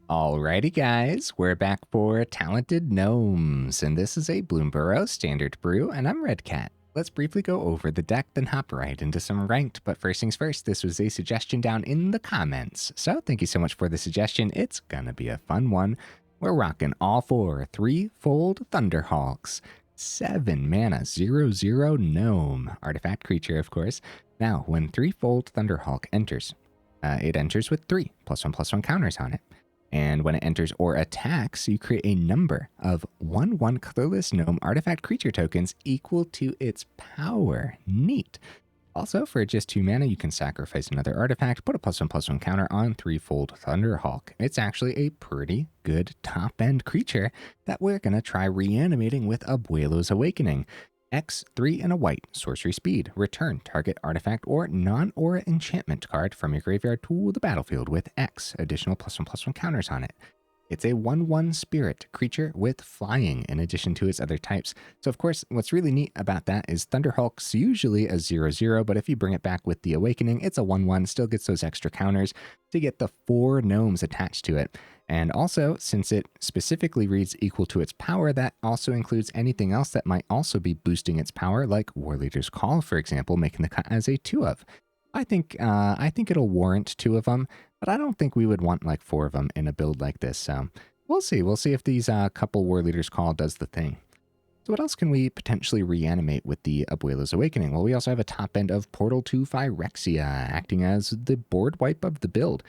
Alrighty guys, we're back for Talented Gnomes, and this is a Bloomburrow standard brew, and I'm Redcat. Let's briefly go over the deck, then hop right into some ranked, but first things first, this was a suggestion down in the comments, so thank you so much for the suggestion. It's gonna be a fun one. We're rocking all four Threefold Thunderhulks, 7 mana, 0/0 gnome, artifact creature of course. Now, when Threefold Thunderhulk enters, it enters with 3+1/+1 counters on it. And when it enters or attacks, you create a number of 1/1 colorless gnome artifact creature tokens equal to its power. Neat. Also, for just 2 mana, you can sacrifice another artifact, put a +1/+1 counter on Threefold Thunderhulk. It's actually a pretty good top-end creature that we're going to try reanimating with Abuelo's Awakening. X, 3 and a white, sorcery speed. Return target artifact or non-aura enchantment card from your graveyard to the battlefield with X, additional +1/+1 counters on it. It's a 1/1 spirit creature with flying in addition to its other types. So of course, what's really neat about that is Thunderhulk's usually a 0/0, but if you bring it back with the Awakening, it's a 1/1, still gets those extra counters to get the 4 gnomes attached to it. And also, since it specifically reads equal to its power, that also includes anything else that might also be boosting its power, like Warleader's Call, for example, making the cut as a 2 of. I think it'll warrant 2 of them, but I don't think we would want like 4 of them in a build like this. So we'll see. We'll see if these couple Warleader's Call does the thing. So what else can we potentially reanimate with the Abuelo's Awakening? Well, we also have a top end of Portal to Phyrexia, acting as the board wipe of the build.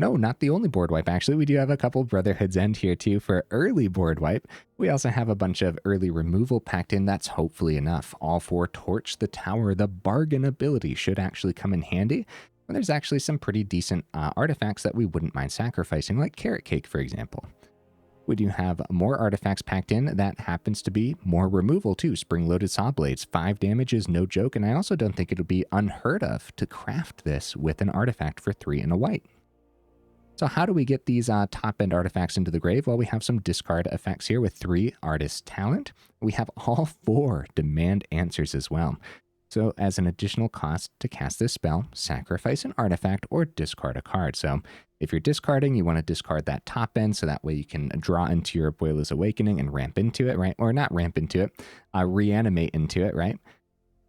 No, not the only board wipe, actually. We do have a couple Brotherhood's End here, too, for early board wipe. We also have a bunch of early removal packed in. That's hopefully enough. All for Torch the Tower. The bargain ability should actually come in handy. And there's actually some pretty decent artifacts that we wouldn't mind sacrificing, like Carrot Cake, for example. We do have more artifacts packed in. That happens to be more removal, too. Spring-Loaded Sawblades. 5 damage is no joke, and I also don't think it'll be unheard of to craft this with an artifact for 3 and a white. So how do we get these top-end artifacts into the grave? Well, we have some discard effects here with 3 Artist Talent. We have all 4 Demand Answers as well. So as an additional cost to cast this spell, sacrifice an artifact or discard a card. So if you're discarding, you want to discard that top end so that way you can draw into your Abuelo's Awakening and ramp into it, right? Or not ramp into it, reanimate into it, right?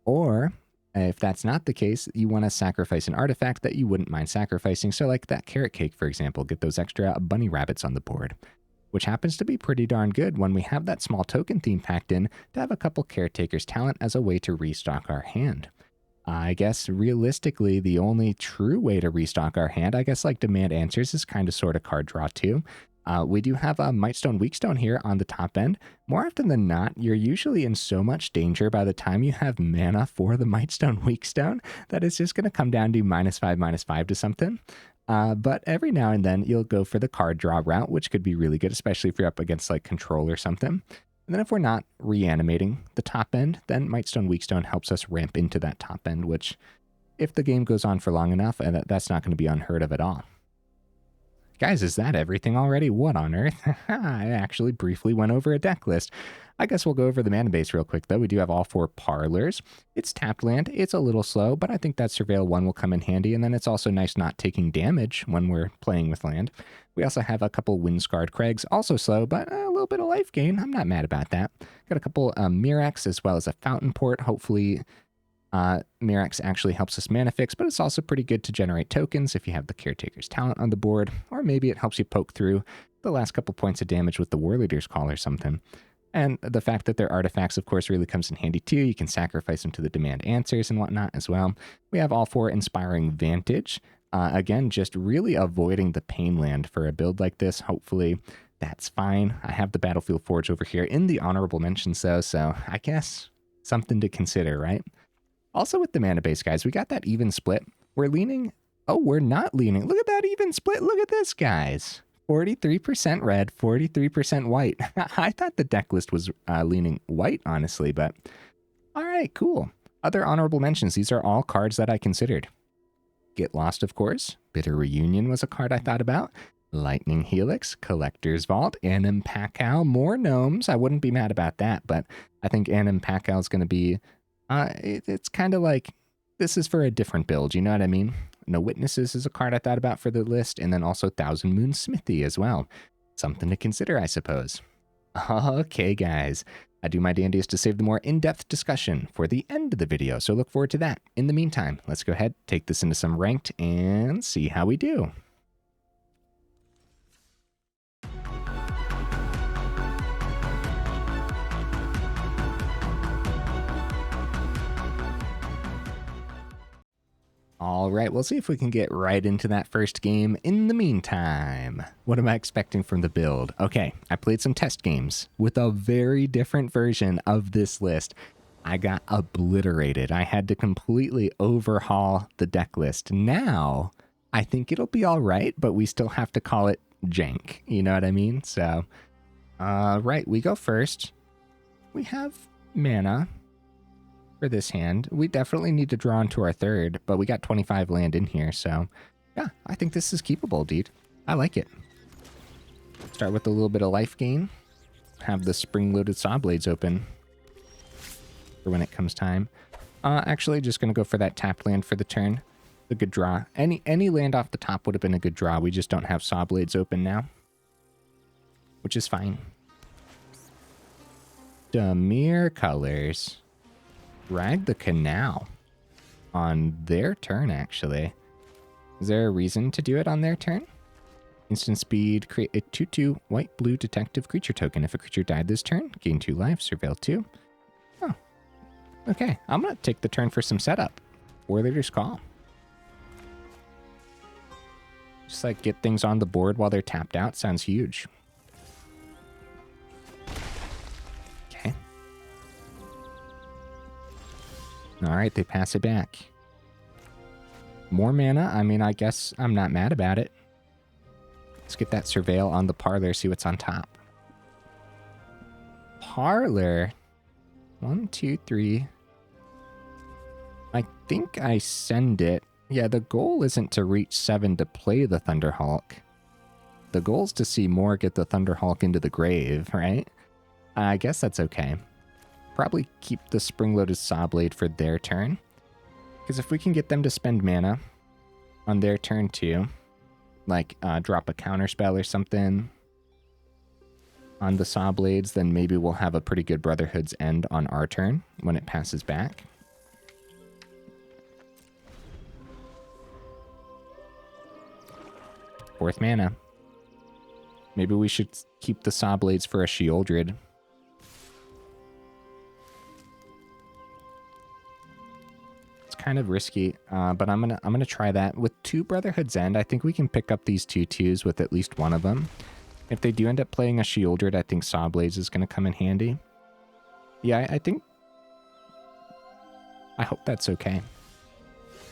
Or if that's not the case, you want to sacrifice an artifact that you wouldn't mind sacrificing. So like that Carrot Cake, for example, get those extra bunny rabbits on the board, which happens to be pretty darn good when we have that small token theme packed in to have a couple Caretaker's Talent as a way to restock our hand. I guess realistically, the only true way to restock our hand, I guess like Demand Answers is kind of sort of card draw too. We do have a Mightstone and Weakstone here on the top end. More often than not, you're usually in so much danger by the time you have mana for the Mightstone and Weakstone that it's just going to come down to -5/-5 to something. But every now and then you'll go for the card draw route, which could be really good, especially if you're up against like Control or something. And then if we're not reanimating the top end, then Mightstone and Weakstone helps us ramp into that top end, which if the game goes on for long enough, that's not going to be unheard of at all. Guys, is that everything already? What on earth? I actually briefly went over a deck list. I guess we'll go over the mana base real quick, though. We do have all 4 Parlors. It's tapped land. It's a little slow, but I think that Surveil 1 will come in handy, and then it's also nice not taking damage when we're playing with land. We also have a couple Wind-Scarred Crags, also slow, but a little bit of life gain. I'm not mad about that. Got a couple Mirrex as well as a Fountainport. Hopefully Mirrex actually helps us mana fix, but it's also pretty good to generate tokens if you have the Caretaker's Talent on the board, or maybe it helps you poke through the last couple points of damage with the Warleader's Call or something. And the fact that they're artifacts, of course, really comes in handy too. You can sacrifice them to the Demand Answers and whatnot as well. We have all 4 Inspiring Vantage. Again, just really avoiding the pain land for a build like this. Hopefully that's fine. I have the Battlefield Forge over here in the honorable mentions though, so I guess something to consider, right? Also with the mana base, guys, we got that even split. We're leaning... Oh, we're not leaning. Look at that even split. Look at this, guys. 43% red, 43% white. I thought the deck list was leaning white, honestly, but... All right, cool. Other honorable mentions. These are all cards that I considered. Get Lost, of course. Bitter Reunion was a card I thought about. Lightning Helix, Collector's Vault, Anim Pakal, more gnomes. I wouldn't be mad about that, but I think Anim Pakal is going to be... it's kind of like, this is for a different build, you know what I mean? No Witnesses is a card I thought about for the list, and then also Thousand Moon Smithy as well. Something to consider, I suppose. Okay, guys. I do my dandiest to save the more in-depth discussion for the end of the video, so look forward to that. In the meantime, let's go ahead, take this into some ranked, and see how we do. All right, we'll see if we can get right into that first game. In the meantime, what am I expecting from the build? Okay, I played some test games with a very different version of this list. I got obliterated. I had to completely overhaul the deck list. Now, I think it'll be all right, but we still have to call it jank. You know what I mean? So, right, we go first. We have mana for this hand. We definitely need to draw into our third, but we got 25 land in here, so yeah, I think this is keepable, dude. I like it. Start with a little bit of life gain. Have the Spring-Loaded Sawblades open for when it comes time. Actually, just gonna go for that tapped land for the turn. A good draw. Any land off the top would have been a good draw. We just don't have Sawblades open now, which is fine. Dimir colors. Drag the Canal on their turn, actually. Is there a reason to do it on their turn? Instant speed, create a 2/2 white-blue detective creature token. If a creature died this turn, gain 2 life, surveil 2. Oh, okay. I'm going to take the turn for some setup. Warleader's Call. Just like get things on the board while they're tapped out. Sounds huge. All right, they pass it back. More mana. I mean, I guess I'm not mad about it. Let's get that Surveil on the Parlor, see what's on top. Parlor. 1, 2, 3. I think I send it. Yeah, the goal isn't to reach 7 to play the Thunderhulk. The goal is to see more get the Thunderhulk into the grave, right? I guess that's okay. Probably keep the Spring-Loaded Sawblade for their turn. Because if we can get them to spend mana on their turn too, like drop a counterspell or something on the Sawblades, then maybe we'll have a pretty good Brotherhood's End on our turn when it passes back. Fourth mana. Maybe we should keep the Sawblades for a Sheoldred. Kind of risky, but I'm gonna try that with 2 Brotherhood's End. I think we can pick up these 2/2s with at least one of them. If they do end up playing a Sheoldred, I think Sawblades is gonna come in handy. Yeah, I hope that's okay.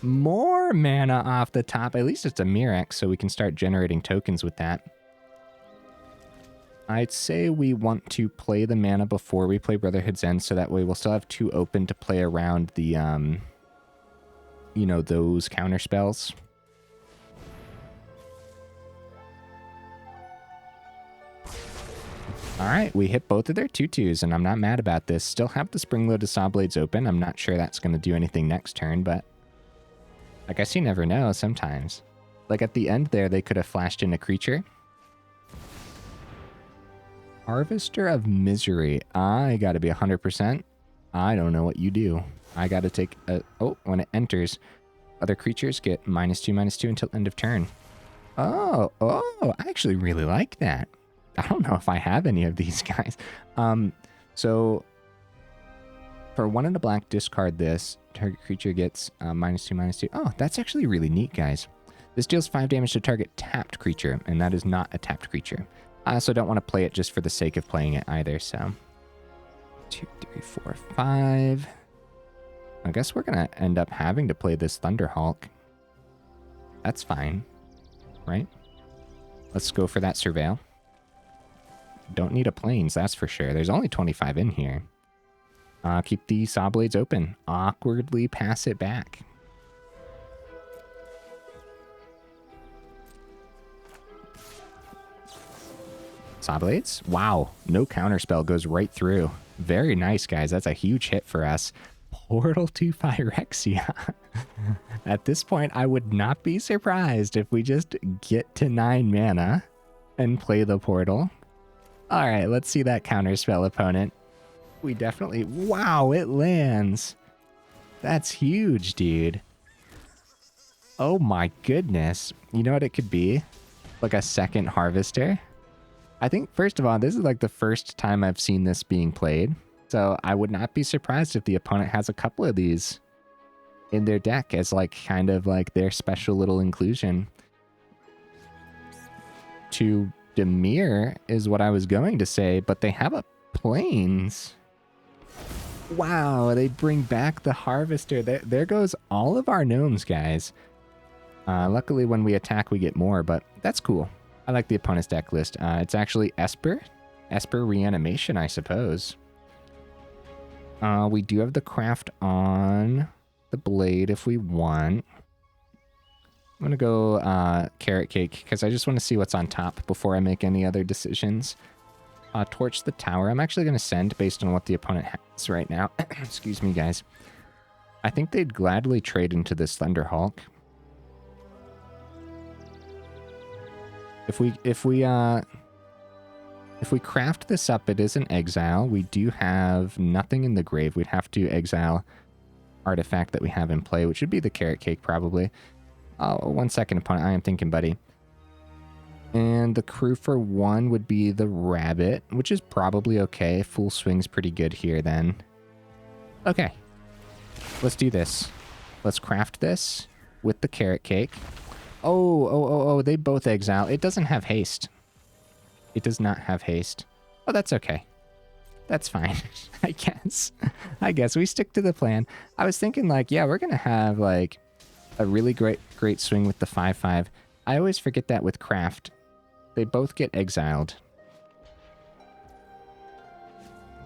More mana off the top. At least it's a Mirrex, so we can start generating tokens with that. I'd say we want to play the mana before we play Brotherhood's End, so that way we'll still have 2 open to play around the you know, those counter spells. All right, we hit both of their 2/2s, and I'm not mad about this. Still have the Spring-Loaded Sawblades open. I'm not sure that's going to do anything next turn, but I guess you never know sometimes. Like at the end there, they could have flashed in a creature. Harvester of Misery. I got to be 100%. I don't know what you do. I got to take a... Oh, when it enters, other creatures get -2/-2 until end of turn. Oh, I actually really like that. I don't know if I have any of these guys. So for 1 and a black, discard this. Target creature gets -2/-2. Oh, that's actually really neat, guys. This deals 5 damage to target tapped creature, and that is not a tapped creature. I also don't want to play it just for the sake of playing it either, so... 2, 3, 4, 5... I guess we're going to end up having to play this Thunderhulk. That's fine, right? Let's go for that Surveil. Don't need a Plains, that's for sure. There's only 25 in here. Keep the Sawblades open. Awkwardly pass it back. Sawblades? Wow, no counterspell, goes right through. Very nice, guys. That's a huge hit for us. Portal to Phyrexia. At this point, I would not be surprised if we just get to 9 mana and play the portal. All right, let's see that counterspell, opponent. We definitely... Wow, it lands. That's huge, dude. Oh my goodness. You know what it could be? Like a second Harvester? I think, first of all, this is like the first time I've seen this being played. So I would not be surprised if the opponent has a couple of these in their deck as like kind of like their special little inclusion. To Demir is what I was going to say, but they have a Plains. Wow, they bring back the Harvester. There goes all of our gnomes, guys. Luckily, when we attack, we get more, but that's cool. I like the opponent's deck list. It's actually Esper. Esper Reanimation, I suppose. We do have the craft on the blade if we want. I'm going to go Carrot Cake because I just want to see what's on top before I make any other decisions. Torch the tower. I'm actually going to send based on what the opponent has right now. Excuse me, guys. I think they'd gladly trade into this Thunderhulk. If we craft this up, it is an exile. We do have nothing in the grave. We'd have to exile artifact that we have in play, which would be the Carrot Cake probably. 1 second, opponent. I am thinking, buddy. And the crew for 1 would be the rabbit, which is probably okay. Full swing's pretty good here then. Okay. Let's do this. Let's craft this with the Carrot Cake. Oh, they both exile. It doesn't have haste. It does not have haste. Oh, that's okay. That's fine, I guess. I guess we stick to the plan. I was thinking like, yeah, we're going to have like a really great swing with the 5/5. I always forget that with craft. They both get exiled.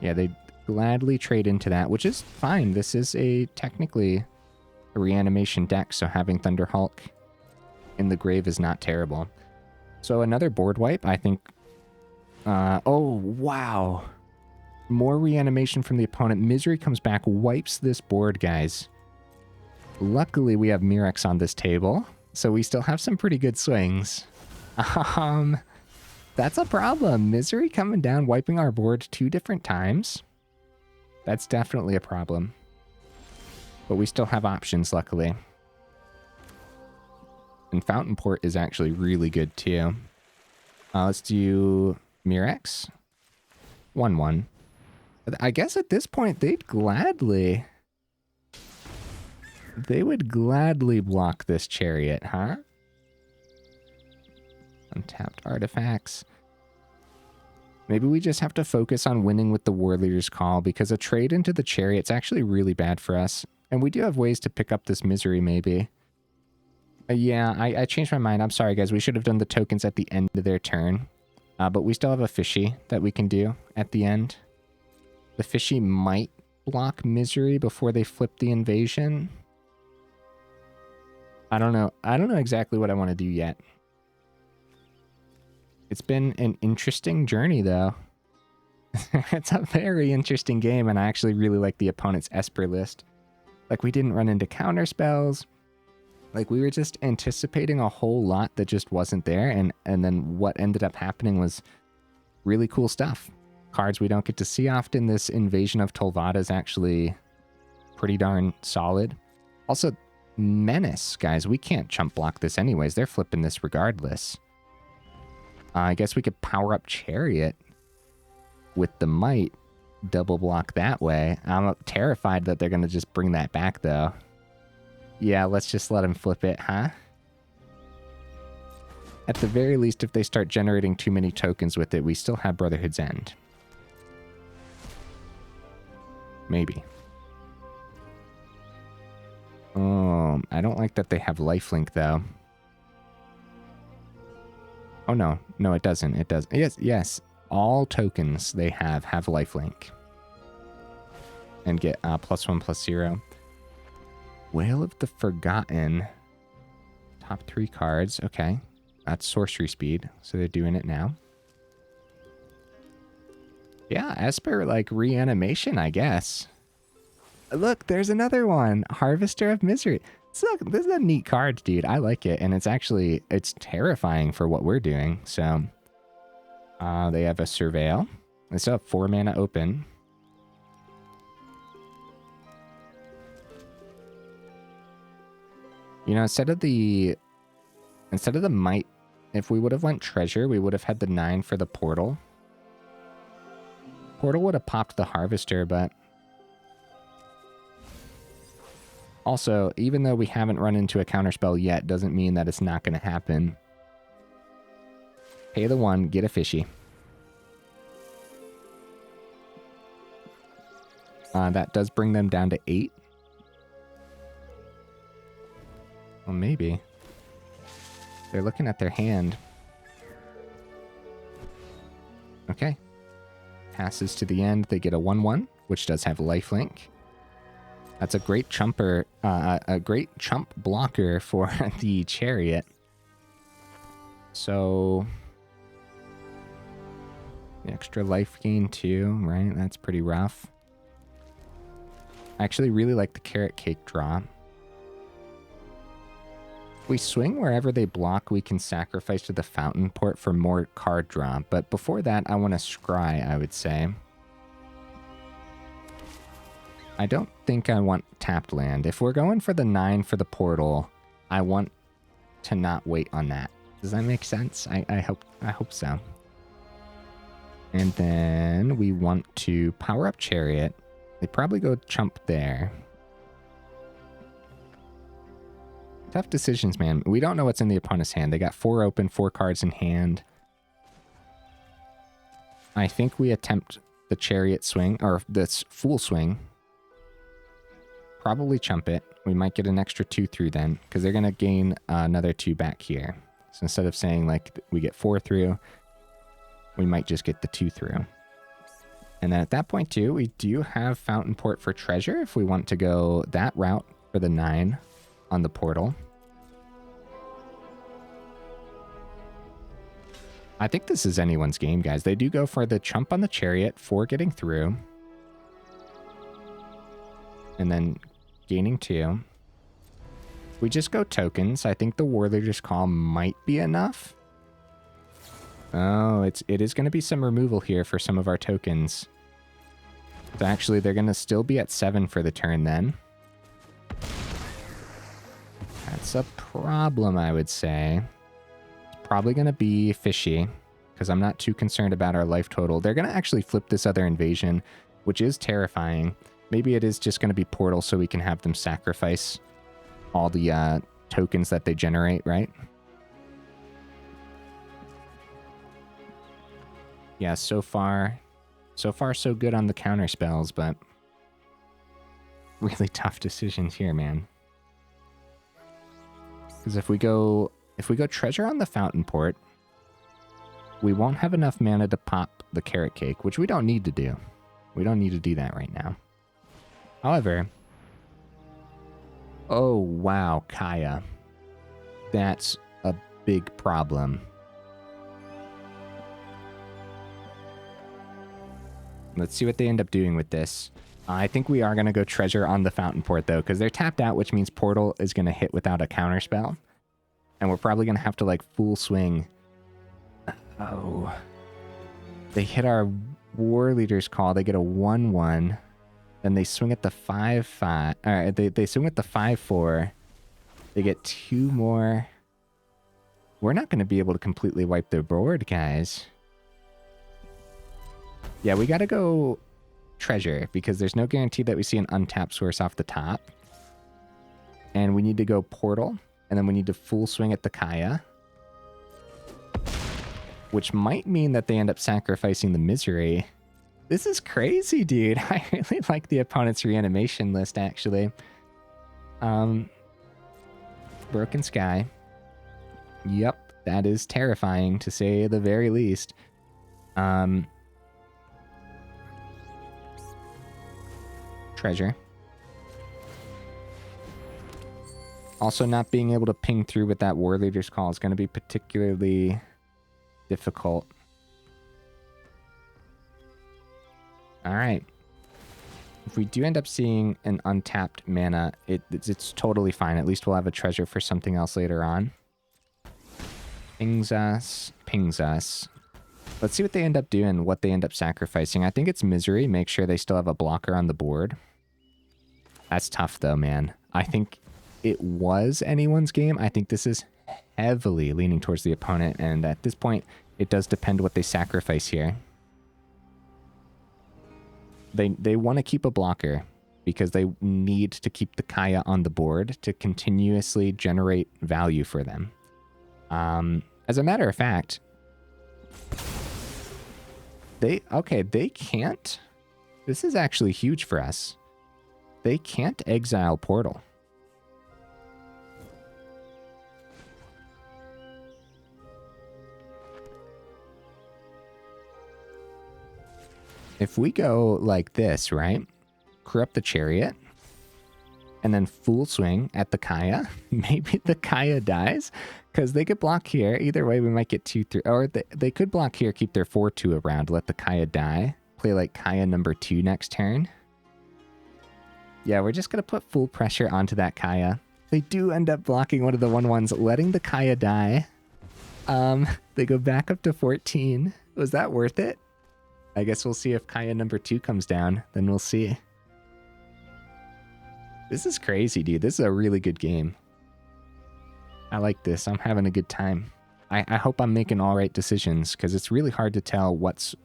Yeah, they gladly trade into that, which is fine. This is technically a reanimation deck, so having Thunderhulk in the grave is not terrible. So another board wipe, I think. Oh, wow. More reanimation from the opponent. Misery comes back, wipes this board, guys. Luckily, we have Mirrex on this table, so we still have some pretty good swings. That's a problem. Misery coming down, wiping our board 2 different times. That's definitely a problem. But we still have options, luckily. And Fountainport is actually really good, too. Let's do Mirrex. 1/1. I guess at this point, they'd gladly... They would gladly block this chariot, huh? Untapped artifacts. Maybe we just have to focus on winning with the Warleader's Call, because a trade into the chariot's actually really bad for us. And we do have ways to pick up this misery, maybe. Yeah, I changed my mind. I'm sorry, guys. We should have done the tokens at the end of their turn. But we still have a fishy that we can do at the end. The fishy might block misery before they flip the invasion. I don't know. I don't know exactly what I want to do yet. It's been an interesting journey, though. It's a very interesting game, and I actually really like the opponent's Esper list. Like, we didn't run into counter spells. Like, we were just anticipating a whole lot that just wasn't there, and then what ended up happening was really cool stuff. Cards we don't get to see often. This Invasion of Tolvada is actually pretty darn solid. Also, Menace, guys. We can't chump block this anyways. They're flipping this regardless. I guess we could power up Chariot with the Might. Double block that way. I'm terrified that they're going to just bring that back, though. Yeah, let's just let them flip it, huh? At the very least, if they start generating too many tokens with it, we still have Brotherhood's End. Maybe. I don't like that they have lifelink, though. Oh, no. No, it doesn't. It does. Yes. All tokens they have lifelink. And get +1/+0. Whale of the Forgotten. Top 3 cards. Okay. That's sorcery speed. So they're doing it now. Yeah, Esper, like, reanimation, I guess. Look, there's another one. Harvester of Misery. This is a neat card, dude. I like it, and it's terrifying for what we're doing. So, they have a Surveil. They still have 4 mana open. You know, instead of the Might, if we would have went Treasure, we would have had the 9 for the Portal. Portal would have popped the Harvester, but also, even though we haven't run into a counterspell yet, doesn't mean that it's not going to happen. Pay the 1, get a fishy. That does bring them down to 8. Well, maybe. They're looking at their hand. Okay. Passes to the end. They get a 1/1, which does have lifelink. That's a great chumper, a great chump blocker for the Chariot. So, the extra life gain too, right? That's pretty rough. I actually really like the Carrot Cake draw. If we swing wherever they block, we can sacrifice to the Fountainport for more card draw. But before that, I want to scry, I would say. I don't think I want tapped land. If we're going for the 9 for the Portal, I want to not wait on that. Does that make sense? I hope so. And then we want to power up Chariot. They probably go chump there. Tough decisions, man. We don't know what's in the opponent's hand. They got 4 open, 4 cards in hand. I think we attempt the Chariot swing, or this Fool swing. Probably chump it. We might get an extra 2 through then, because they're going to gain another 2 back here. So instead of saying, like, we get 4 through, we might just get the 2 through. And then at that point, too, we do have Fountainport for Treasure if we want to go that route for the 9 on the Portal. I think this is anyone's game, guys. They do go for the chump on the Chariot for getting through. And then gaining 2. We just go tokens. I think the Warleader's Call might be enough. Oh, it is going to be some removal here for some of our tokens. So actually, they're going to still be at 7 for the turn then. That's a problem, I would say. It's probably going to be fishy, because I'm not too concerned about our life total. They're going to actually flip this other invasion, which is terrifying. Maybe it is just going to be Portal so we can have them sacrifice all the tokens that they generate, right? Yeah, so far so good on the counter spells, but really tough decisions here, man. Because if we go Treasure on the Fountainport, we won't have enough mana to pop the Carrot Cake, which we don't need to do. We don't need to do that right now. However, oh wow, Kaya. That's a big problem. Let's see what they end up doing with this. I think we are going to go Treasure on the Fountainport, though, because they're tapped out, which means Portal is going to hit without a counterspell. And we're probably going to have to, like, full swing. Oh. They hit our Warleader's Call. They get a 1/1. Then they swing at the 5/5. All right, they swing at the 5/4. They get 2 more. We're not going to be able to completely wipe their board, guys. Yeah, we got to go Treasure, because there's no guarantee that we see an untapped source off the top. And we need to go Portal, and then we need to full swing at the Kaya. Which might mean that they end up sacrificing the Misery. This is crazy, dude. I really like the opponent's reanimation list, actually. Broken Sky. Yep, that is terrifying, to say the very least. Treasure. Also, not being able to ping through with that Warleader's Call is going to be particularly difficult. All right. If we do end up seeing an untapped mana, it's totally fine. At least we'll have a treasure for something else later on. Pings us, pings us. Let's see what they end up doing, what they end up sacrificing. I think it's Misery. Make sure they still have a blocker on the board. That's tough though, man. I think it was anyone's game. I think this is heavily leaning towards the opponent, and at this point, it does depend what they sacrifice here. They want to keep a blocker because they need to keep the Kaya on the board to continuously generate value for them. As a matter of fact, they can't. This is actually huge for us. They can't exile Portal. If we go like this, right? Corrupt the Chariot, and then full swing at the Kaya, maybe the Kaya dies, because they could block here. Either way, we might get 2-3, or they could block here, keep their 4-2 around, let the Kaya die, play like Kaya number 2 next turn. Yeah, we're just going to put full pressure onto that Kaya. They do end up blocking one of the 1/1s, letting the Kaya die. They go back up to 14. Was that worth it? I guess we'll see if Kaya number 2 comes down. Then we'll see. This is crazy, dude. This is a really good game. I like this. I'm having a good time. I hope I'm making all right decisions, because it's really hard to tell what's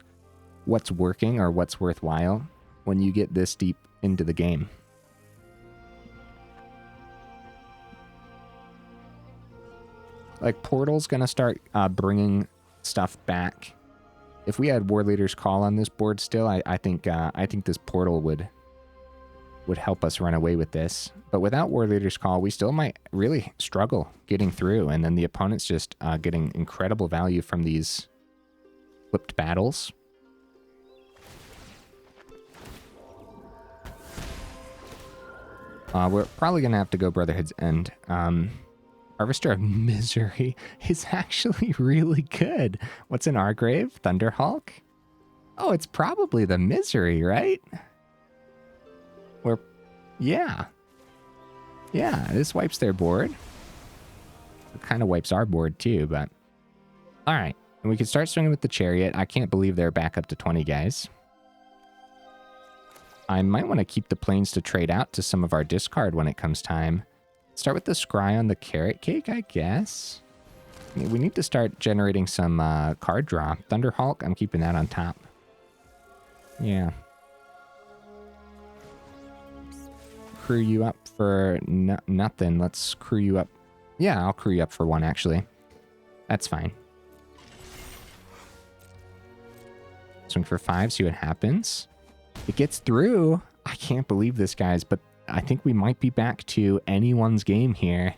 working or what's worthwhile when you get this deep into the game. Like, Portal's going to start bringing stuff back. If we had Warleader's Call on this board still, I think this Portal would help us run away with this. But without Warleader's Call, we still might really struggle getting through, and then the opponent's just getting incredible value from these flipped battles. We're probably going to have to go Brotherhood's End. Harvester of Misery is actually really good. What's in our grave? Thunderhulk? Oh, it's probably the Misery, right? Yeah. Yeah, this wipes their board. It kind of wipes our board too, but... Alright, and we can start swinging with the Chariot. I can't believe they're back up to 20 guys. I might want to keep the planes to trade out to some of our discard when it comes time. Start with the Scry on the Carrot Cake, I guess. We need to start generating some card draw. Thunderhulk, I'm keeping that on top. Yeah. Crew you up for nothing. Let's crew you up. Yeah, I'll crew you up for 1, actually. That's fine. Swing for 5, see what happens. It gets through. I can't believe this, guys, but I think we might be back to anyone's game here.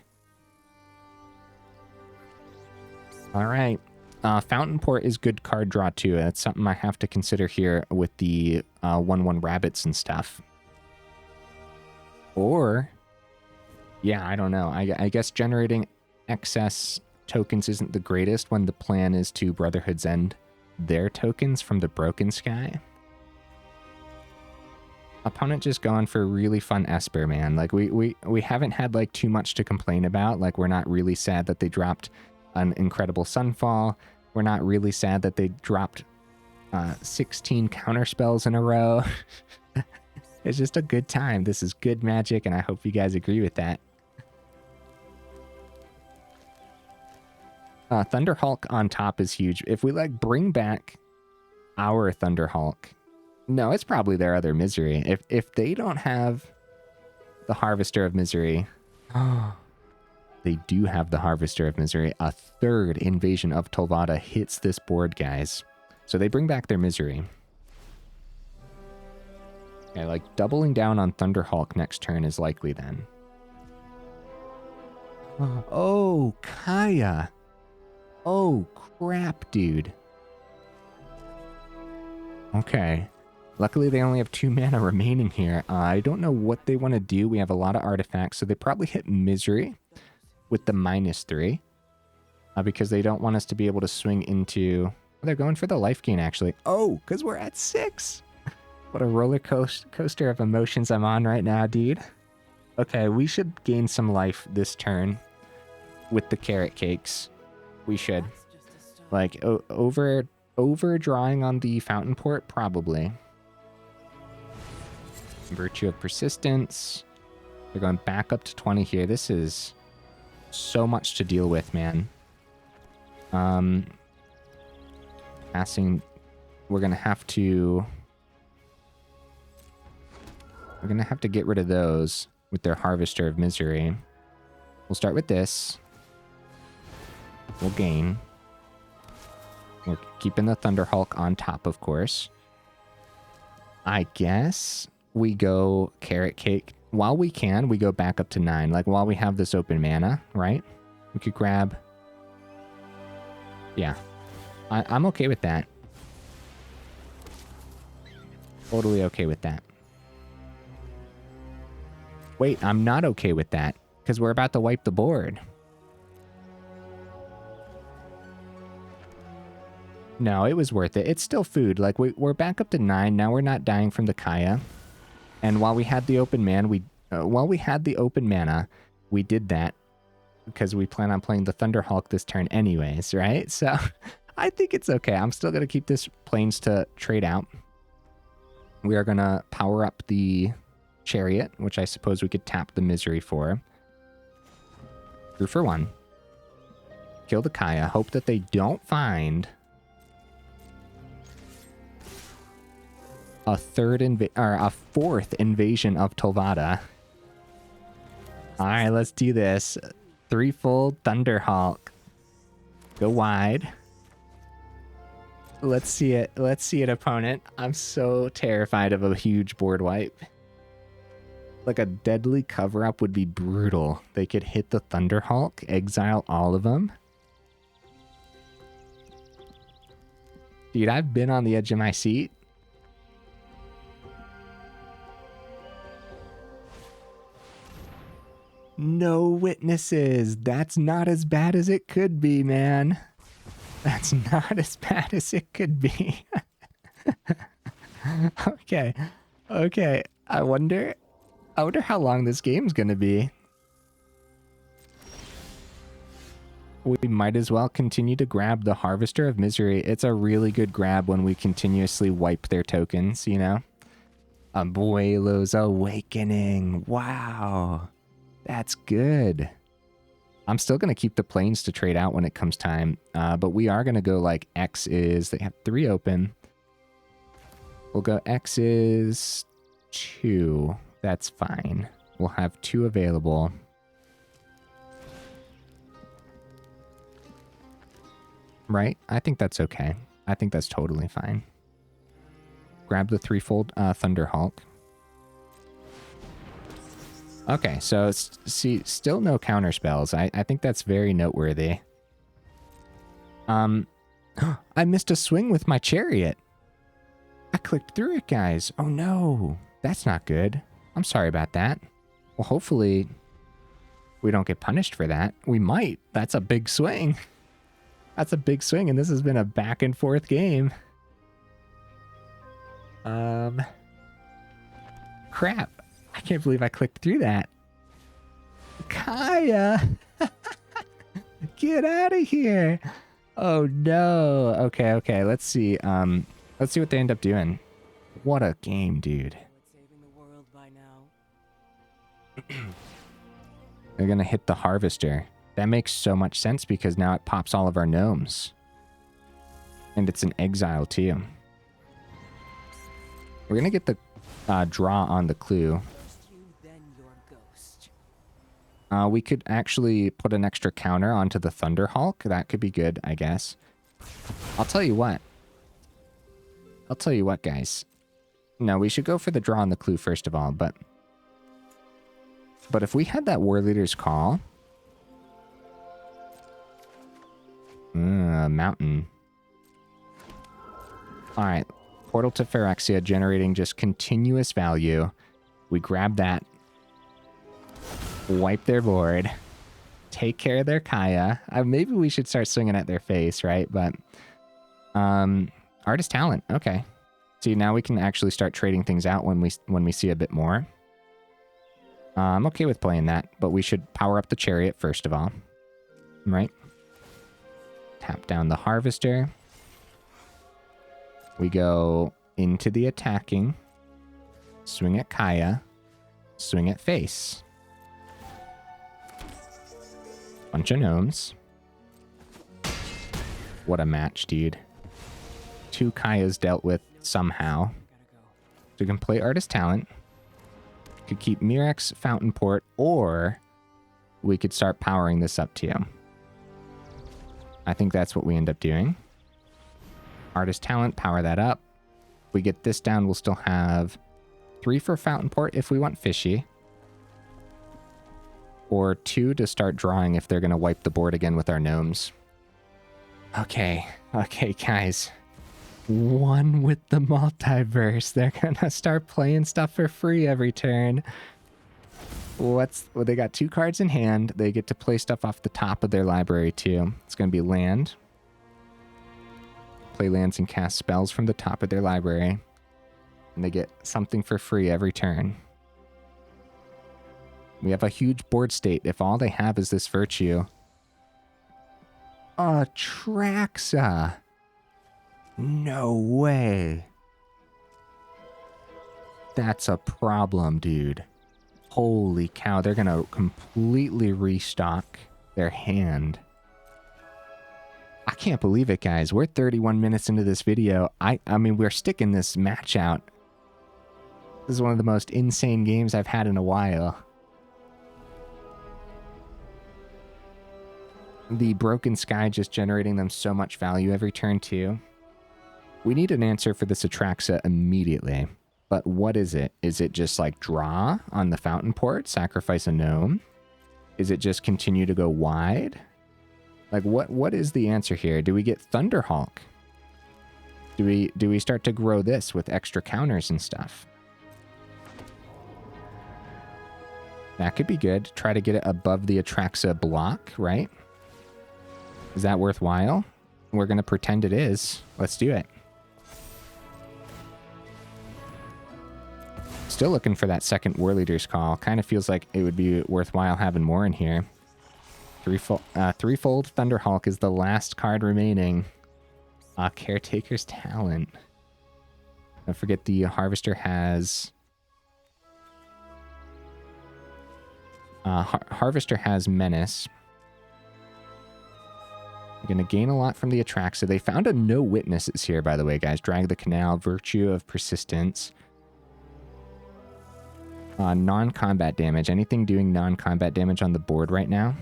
All right. Fountainport is good card draw, too. That's something I have to consider here with the 1/1 rabbits and stuff. Or, yeah, I don't know. I guess generating excess tokens isn't the greatest when the plan is to Brotherhood's End their tokens from the Broken Sky. Opponent just going for a really fun Esper, man. Like, we haven't had, like, too much to complain about. Like, we're not really sad that they dropped an incredible Sunfall. We're not really sad that they dropped 16 counterspells in a row. It's just a good time. This is good Magic, and I hope you guys agree with that. Thunderhulk on top is huge. If we, like, bring back our Thunderhulk... No, it's probably their other Misery. If they don't have the Harvester of Misery... They do have the Harvester of Misery. A third Invasion of Tolvada hits this board, guys. So they bring back their Misery. Okay, like, doubling down on Thunderhulk next turn is likely then. Oh, Kaya. Oh, crap, dude. Okay. Luckily, they only have 2 mana remaining here. I don't know what they want to do. We have a lot of artifacts, so they probably hit Misery with the -3. Because they don't want us to be able to swing into... They're going for the life gain, actually. Oh, because we're at 6. What a roller coaster of emotions I'm on right now, dude. Okay, we should gain some life this turn with the carrot cakes. We should. Like, overdrawing on the Fountainport? Probably. Virtue of Persistence. We're going back up to 20 here. This is so much to deal with, man. Passing... We're gonna have to get rid of those with their Harvester of Misery. We'll start with this. We'll gain. We're keeping the Thunderhulk on top, of course. I guess we go Carrot Cake. While we can, we go back up to 9. Like, while we have this open mana, right? We could grab... Yeah. I'm okay with that. Totally okay with that. Wait, I'm not okay with that, because we're about to wipe the board. No, it was worth it. It's still food. Like, we're back up to 9. Now we're not dying from the Kaya. And while we had the open mana, we did that because we plan on playing the Thunderhulk this turn anyways, right? So I think it's okay. I'm still going to keep this Plains to trade out. We are going to power up the Chariot, which I suppose we could tap the Misery for. Through for 1. Kill the Kaya. Hope that they don't find a fourth invasion of Tolvada. Alright, let's do this. Threefold Thunderhulk. Go wide. Let's see it. Let's see it, opponent. I'm so terrified of a huge board wipe. Like, a deadly cover-up would be brutal. They could hit the Thunderhulk, exile all of them. Dude, I've been on the edge of my seat. No witnesses. That's not as bad as it could be, man. That's not as bad as it could be. Okay. Okay. I wonder how long this game's gonna be. We might as well continue to grab the Harvester of Misery. It's a really good grab when we continuously wipe their tokens, you know? Abuelo's Awakening. Wow. That's good. I'm still going to keep the Plains to trade out when it comes time. But we are going to go like X is... They have 3 open. We'll go X is 2. That's fine. We'll have 2 available. Right? I think that's okay. I think that's totally fine. Grab the Threefold Thunderhulk. Okay, so see, still no counter spells. I think that's very noteworthy. I missed a swing with my Chariot. I clicked through it, guys. Oh no, that's not good. I'm sorry about that. Well, hopefully we don't get punished for that. We might. That's a big swing. That's a big swing, and this has been a back and forth game. Crap. I can't believe I clicked through that. Kaya! Get out of here! Oh no. Okay, okay. Let's see. Let's see what they end up doing. What a game, dude. They're gonna hit the Harvester. That makes so much sense because now it pops all of our gnomes. And it's an exile too. We're gonna get the draw on the clue. We could actually put an extra counter onto the Thunderhulk. That could be good, I guess. I'll tell you what. I'll tell you what, guys. No, we should go for the draw on the clue first of all, but if we had that Warleader's Call... Mountain. Alright. Portal to Phyrexia, generating just continuous value. We grab that. Wipe their board. Take care of their Kaya. Maybe we should start swinging at their face, right? But, Artist Talent. Okay. See, now we can actually start trading things out when we see a bit more. I'm okay with playing that, but we should power up the chariot first of all. Right? Tap down the harvester. We go into the attacking. Swing at Kaya. Swing at face. Bunch of gnomes. What a match, dude. 2 Kayas dealt with somehow. So we can play Artist Talent. Could keep Mirrex, Fountainport, or we could start powering this up to you. I think that's what we end up doing. Artist Talent, power that up. If we get this down, we'll still have 3 for Fountainport if we want fishy. Or 2 to start drawing if they're going to wipe the board again with our gnomes. Okay, guys. 1 with the multiverse. They're going to start playing stuff for free every turn. Well, they got 2 cards in hand. They get to play stuff off the top of their library too. It's going to be land. Play lands and cast spells from the top of their library. And they get something for free every turn. We have a huge board state if all they have is this virtue. Traxa. No way. That's a problem, dude. Holy cow, they're gonna completely restock their hand. I can't believe it, guys. We're 31 minutes into this video. I mean, we're sticking this match out. This is one of the most insane games I've had in a while. The Broken Sky just generating them so much value every turn, too. We need an answer for this Atraxa immediately. But what is it? Is it just like draw on the Fountainport, sacrifice a gnome? Is it just continue to go wide? Like what is the answer here? Do we get Thunderhulk? Do we start to grow this with extra counters and stuff? That could be good. Try to get it above the Atraxa block, right? Is that worthwhile? We're going to pretend it is. Let's do it. Still looking for that second Warleader's Call. Kind of feels like it would be worthwhile having more in here. Threefold Thunderhulk is the last card remaining. Caretaker's Talent. Don't forget the Harvester has... Harvester has Menace. You're going to gain a lot from the Atraxa. They found a no witnesses here, by the way, guys. Drag the Canal, Virtue of Persistence. Non-combat damage. Anything doing non-combat damage on the board right now?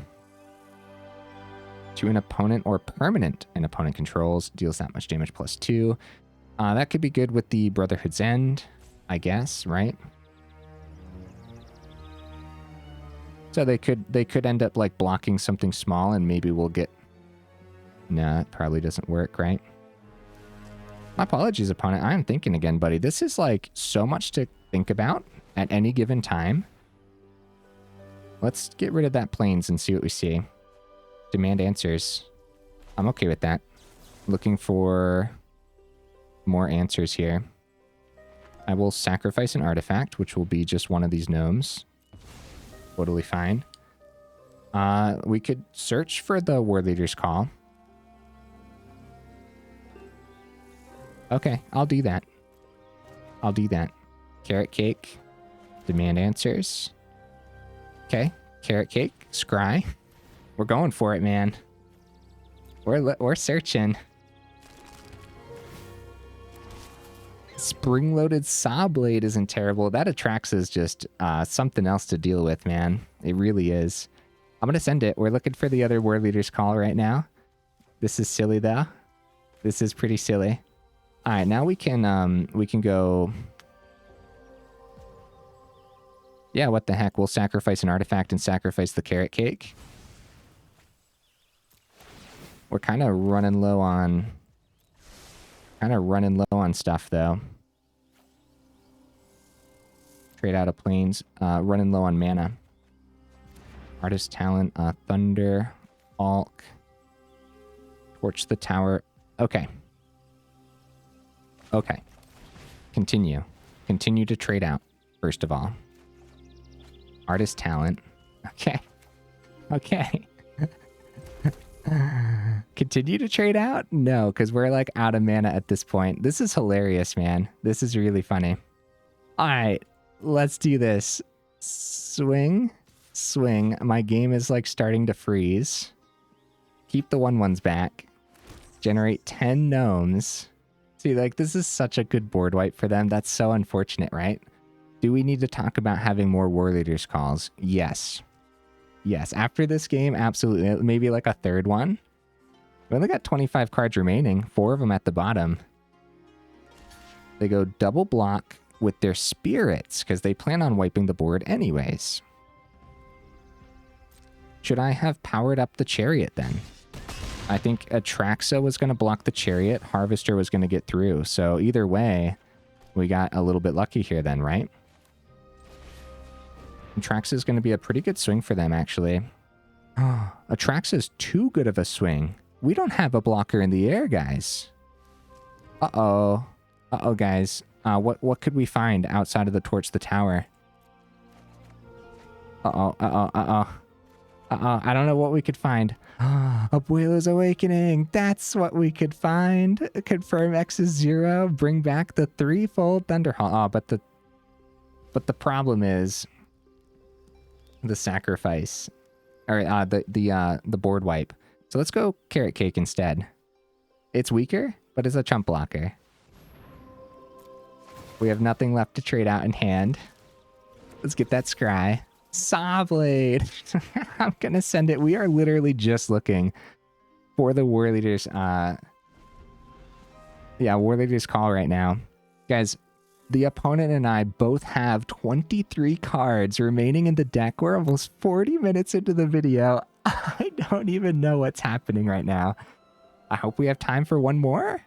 To an opponent or permanent an opponent controls. Deals that much damage +2. That could be good with the Brotherhood's End, I guess, right? So they could end up like blocking something small and maybe we'll get... Nah, it probably doesn't work, right? My apologies, opponent. I'm thinking again, buddy. This is like so much to think about at any given time. Let's get rid of that plains and see what we see. Demand answers. I'm okay with that. Looking for more answers here. I will sacrifice an artifact, which will be just one of these gnomes. Totally fine. We could search for the Warleader's Call. Okay, I'll do that. I'll do that. Carrot Cake. Demand answers. Okay, Carrot Cake. Scry. We're going for it, man. We're searching. Spring-Loaded Sawblade isn't terrible. That Atraxa is just something else to deal with, man. It really is. I'm going to send it. We're looking for the other Warleader's Call right now. This is silly, though. This is pretty silly. All right, now we can go... Yeah, what the heck? We'll sacrifice an artifact and sacrifice the Carrot Cake. We're kind of running low on... stuff, though. Trade out of plains. Running low on mana. Artist Talent, Thunderhulk. Torch the tower. Okay. Okay. Continue. Continue to trade out, first of all. Artist talent. Okay. Okay. Continue to trade out? No, because we're like out of mana at this point. This is hilarious, man. This is really funny. All right, let's do this. Swing. Swing. My game is like starting to freeze. Keep the 1/1s back. Generate 10 gnomes. See, like, this is such a good board wipe for them. That's so unfortunate, right? Do we need to talk about having more Warleader's calls? Yes. Yes, after this game, absolutely. Maybe like a third one. We only got 25 cards remaining. 4 of them at the bottom. They go double block with their spirits, because they plan on wiping the board anyways. Should I have powered up the chariot then? I think Atraxa was going to block the chariot. Harvester was going to get through. So either way, we got a little bit lucky here then, right? Atraxa is going to be a pretty good swing for them, actually. Atraxa is too good of a swing. We don't have a blocker in the air, guys. Uh-oh. Uh-oh, guys. What could we find outside of the Torch the Tower? Uh-oh, uh-oh, uh-oh. Uh-oh, I don't know what we could find. Abuelo's Awakening. That's what we could find. Confirm X is 0. Bring back the Threefold Thunderhulk. Oh, but the problem is the sacrifice. Or the board wipe. So let's go Carrot Cake instead. It's weaker, but it's a chump blocker. We have nothing left to trade out in hand. Let's get that scry. Sawblade. I'm gonna send it. We are literally just looking for the Warleader's Warleader's call right now. Guys, the opponent and I both have 23 cards remaining in the deck. We're almost 40 minutes into the video. I don't even know what's happening right now. I hope we have time for one more.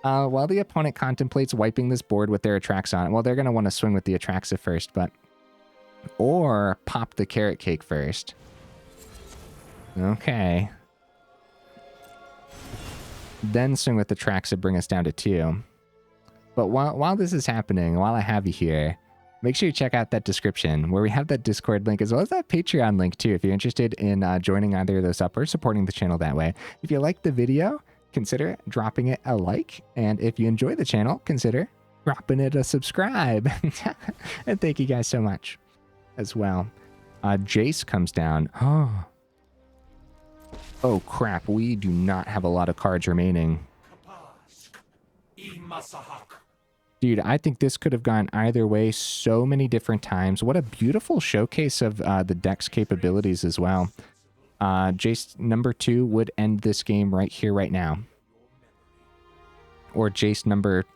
While the opponent contemplates wiping this board with their Atraxa on it, well, they're going to want to swing with the Atraxa first, but... Or pop the Carrot Cake first. Okay. Then swing with the Atraxa, bring us down to 2. But while this is happening, while I have you here, make sure you check out that description where we have that Discord link as well as that Patreon link too if you're interested in joining either of those up or supporting the channel that way. If you like the video, consider dropping it a like, and if you enjoy the channel, consider dropping it a subscribe. And thank you guys so much as well. Jace comes down. Oh crap, we do not have a lot of cards remaining. Dude, I think this could have gone either way so many different times. What a beautiful showcase of the deck's capabilities as well. Jace number 2 would end this game right here, right now. Or Jace number...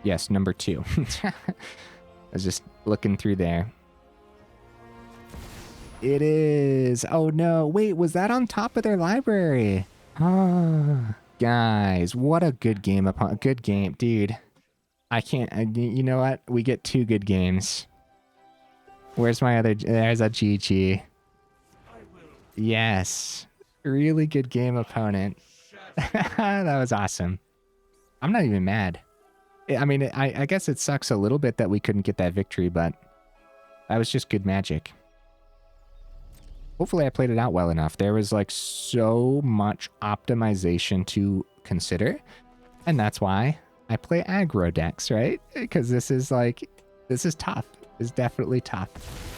yes, number 2. I was just looking through there. It is. Oh no, wait, was that on top of their library? Guys, what a good game. A good game, dude. I can't, you know what? We get 2 good games. Where's my other, there's a GG. Yes. Really good game, opponent. That was awesome. I'm not even mad. I mean, I guess it sucks a little bit that we couldn't get that victory, but that was just good magic. Hopefully I played it out well enough. There was like so much optimization to consider. And that's why I play aggro decks, right? Because this is tough. It's definitely tough.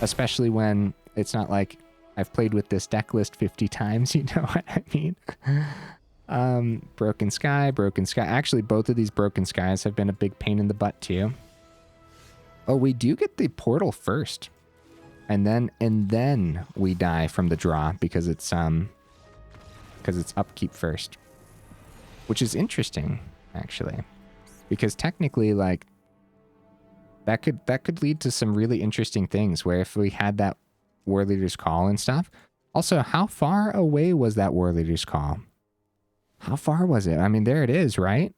Especially when it's not like I've played with this deck list 50 times, you know what I mean? Broken Sky. Actually, both of these Broken Skies have been a big pain in the butt too. Oh, we do get the portal first. And then we die from the draw because it's upkeep first. Which is interesting, actually. Because technically, like, that could lead to some really interesting things where if we had that Warleader's Call and stuff. Also, how far away was that Warleader's Call? How far was it? I mean, there it is, right?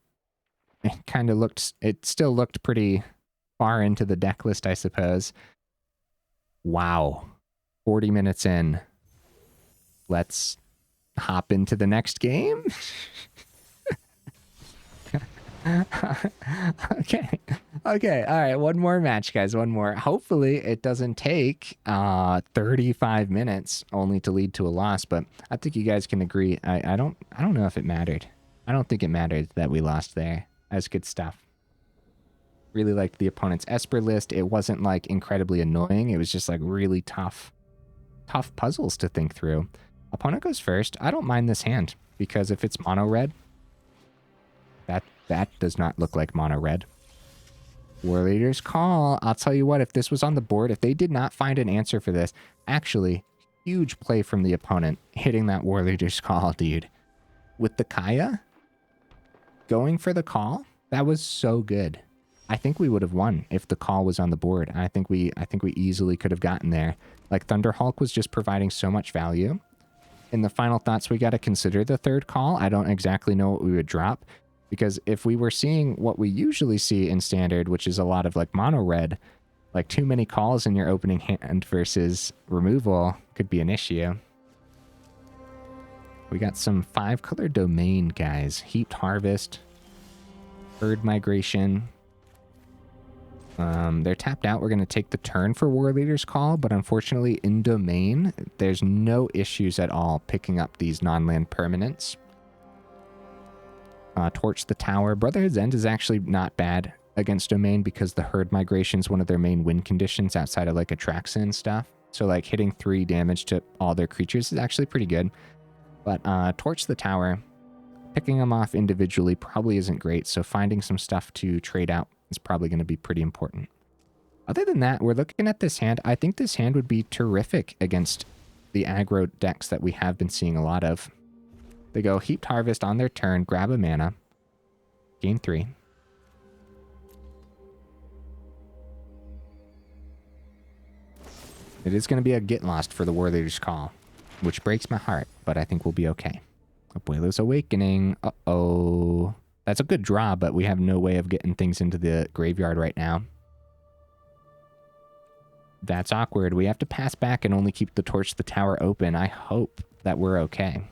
It still looked pretty far into the deck list, I suppose. Wow. 40 minutes in. Let's hop into the next game? Okay. Okay. All right. One more match, guys. One more. Hopefully it doesn't take 35 minutes only to lead to a loss, but I think you guys can agree. I don't know if it mattered. I don't think it mattered that we lost there. That's good stuff. Really liked the opponent's Esper list. It wasn't like incredibly annoying. It was just like really tough puzzles to think through. Opponent goes first. I don't mind this hand because if it's mono red, that does not look like mono red. Warleader's call. I'll tell you what, if this was on the board, if they did not find an answer for this, actually, huge play from the opponent hitting that Warleader's call, dude. With the Kaya going for the call, that was so good. I think we would have won if the call was on the board. I think we easily could have gotten there. Like Thunderhulk was just providing so much value. In the final thoughts, we got to consider the third call. I don't exactly know what we would drop. Because if we were seeing what we usually see in Standard, which is a lot of like mono red, like too many calls in your opening hand versus removal could be an issue. We got some 5-color domain, guys. Heaped Harvest, Herd Migration. They're tapped out. We're going to take the turn for Warleader's call, but unfortunately in domain, there's no issues at all picking up these non-land permanents. Torch the Tower. Brotherhood's End is actually not bad against domain because the herd migration is one of their main win conditions outside of like Atraxa and stuff. So like hitting 3 damage to all their creatures is actually pretty good. But Torch the Tower, picking them off individually probably isn't great. So finding some stuff to trade out is probably going to be pretty important. Other than that, we're looking at this hand. I think this hand would be terrific against the aggro decks that we have been seeing a lot of. They go Heaped Harvest on their turn, grab a mana, gain 3. It is going to be a get lost for the Warleader's call, which breaks my heart, but I think we'll be okay. Abuelo's Awakening. Uh-oh. That's a good draw, but we have no way of getting things into the graveyard right now. That's awkward. We have to pass back and only keep the Torch the Tower open. I hope that we're okay.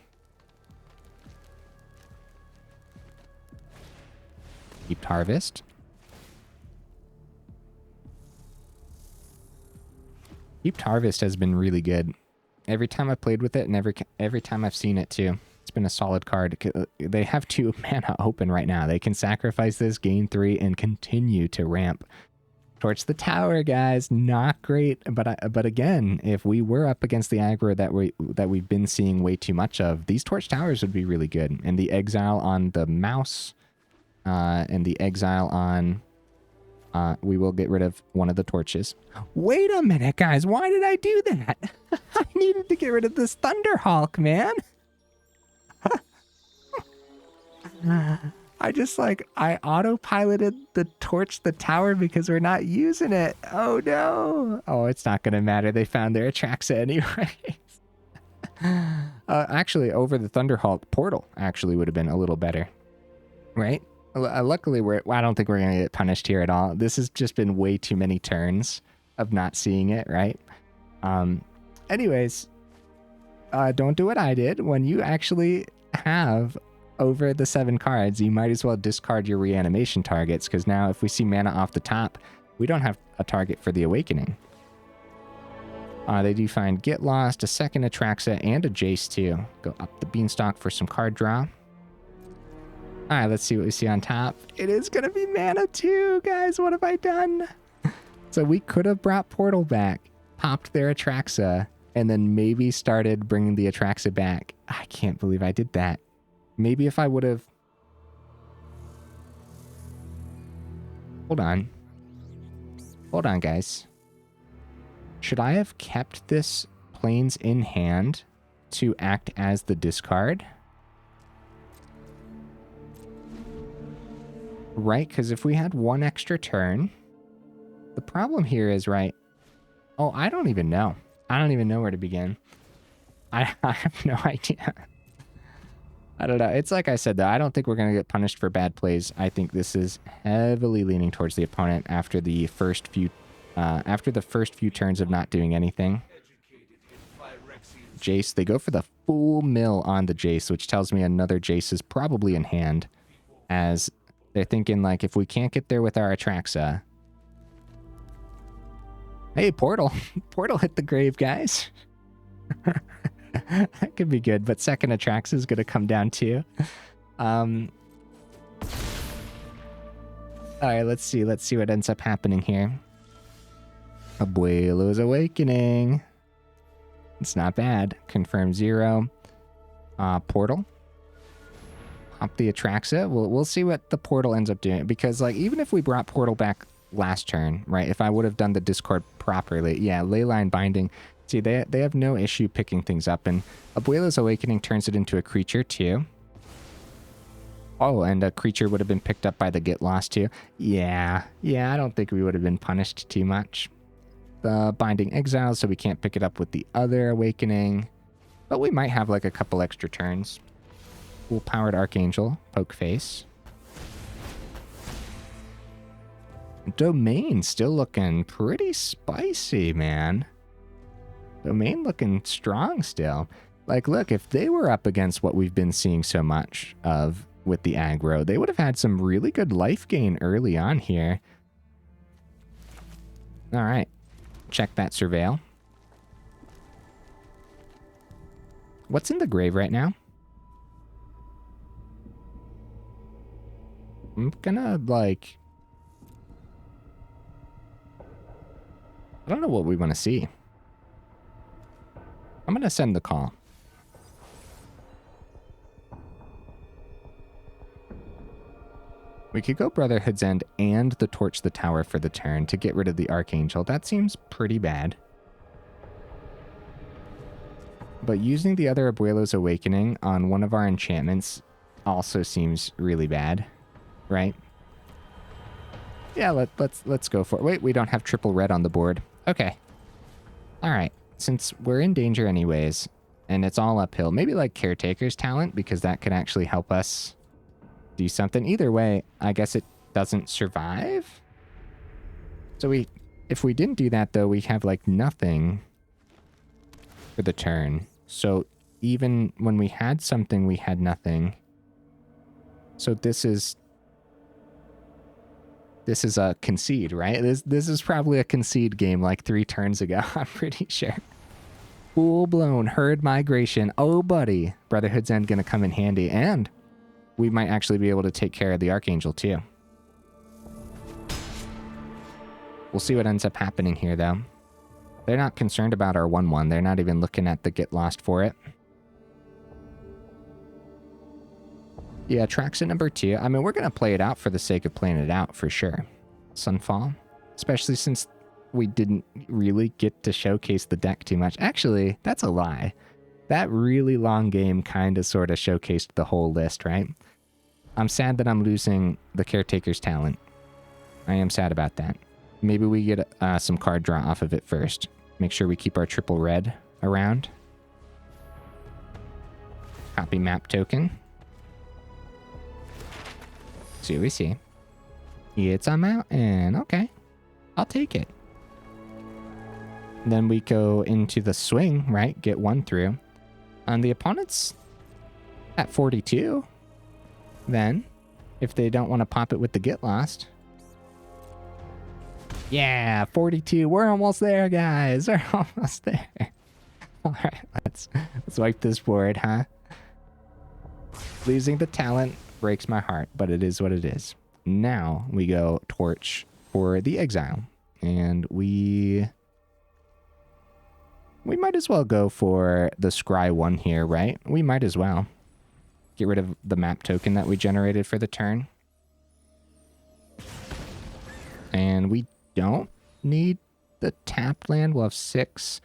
Heaped Harvest. Heaped Harvest has been really good. Every time I've played with it and every time I've seen it too. It's been a solid card. They have 2 mana open right now. They can sacrifice this, gain 3, and continue to ramp. Torch the Tower, guys. Not great. But again, if we were up against the aggro that we've been seeing way too much of, these Torch Towers would be really good. And the Exile on the mouse... and the Exile on... we will get rid of one of the torches. Wait a minute, guys. Why did I do that? I needed to get rid of this Thunderhulk, man. I autopiloted the Torch the Tower because we're not using it. Oh, no. Oh, it's not going to matter. They found their Atraxa anyway. Actually, over the Thunderhulk, Portal actually would have been a little better. Right? Luckily, I don't think we're going to get punished here at all. This has just been way too many turns of not seeing it, right? Anyways, don't do what I did. When you actually have over the 7 cards, you might as well discard your reanimation targets, because now if we see mana off the top, we don't have a target for the Awakening. They do find Get Lost, a second Atraxa, and a Jace too. Go up the Beanstalk for some card draw. Alright, let's see what we see on top. It is going to be mana too, guys. What have I done? So we could have brought Portal back, popped their Atraxa, and then maybe started bringing the Atraxa back. I can't believe I did that. Maybe if I would have... Hold on. Hold on, guys. Should I have kept this Plains in hand to act as the discard? Right, because if we had 1 extra turn... The problem here is, right... Oh, I don't even know. I don't even know where to begin. I have no idea. I don't know. It's like I said, though. I don't think we're going to get punished for bad plays. I think this is heavily leaning towards the opponent after the first few turns of not doing anything. Jace. They go for the full mill on the Jace, which tells me another Jace is probably in hand, as they're thinking, like, if we can't get there with our Atraxa... Hey, Portal. Portal hit the grave, guys. That could be good, but second Atraxa is going to come down too. All right, let's see what ends up happening here. Abuelo's Awakening. It's not bad. Confirm 0. Portal. Hop the Atraxa. We'll see what the Portal ends up doing, because like even if we brought Portal back last turn, right? If I would have done the discord properly, yeah, Leyline Binding. See, they have no issue picking things up, and Abuelo's Awakening turns it into a creature too. Oh, and a creature would have been picked up by the Get Lost too. Yeah, I don't think we would have been punished too much. The Binding Exile, so we can't pick it up with the other Awakening, but we might have like a couple extra turns. Full powered Archangel, poke face. Domain still looking pretty spicy, man. Domain looking strong still. Like, look, if they were up against what we've been seeing so much of with the aggro, they would have had some really good life gain early on here. All right. Check that Surveil. What's in the grave right now? I'm gonna, like... I don't know what we want to see. I'm going to send the call. We could go Brotherhood's End and the Torch the Tower for the turn to get rid of the Archangel. That seems pretty bad. But using the other Abuelo's Awakening on one of our enchantments also seems really bad, right? Yeah, let's go for it. Wait, we don't have triple red on the board. Okay. All right. Since we're in danger anyways, and it's all uphill, maybe like Caretaker's Talent, because that could actually help us do something. Either way, I guess it doesn't survive. So if we didn't do that though, we have like nothing for the turn. So even when we had something, we had nothing. So this is a concede, right? This is probably a concede game like 3 turns ago, I'm pretty sure. Full-blown herd migration. Oh, buddy. Brotherhood's End gonna come in handy, and we might actually be able to take care of the Archangel, too. We'll see what ends up happening here, though. They're not concerned about our 1-1. They're not even looking at the Get Lost for it. Yeah, Atraxa number 2. I mean, we're going to play it out for the sake of playing it out, for sure. Sunfall. Especially since we didn't really get to showcase the deck too much. Actually, that's a lie. That really long game kind of sort of showcased the whole list, right? I'm sad that I'm losing the Caretaker's Talent. I am sad about that. Maybe we get some card draw off of it first. Make sure we keep our triple red around. Copy map token. See what we see. It's a mountain. Okay. I'll take it. Then we go into the swing, right? Get 1 through. And the opponent's at 42. Then, if they don't want to pop it with the Get Lost. Yeah, 42. We're almost there, guys. We're almost there. All right, let's wipe this board, huh? Losing the talent breaks my heart, but it is what it is. Now we go Torch for the Exile. And we might as well go for the Scry 1 here, right? We might as well. Get rid of the map token that we generated for the turn. And we don't need the tapped land. We'll have 6.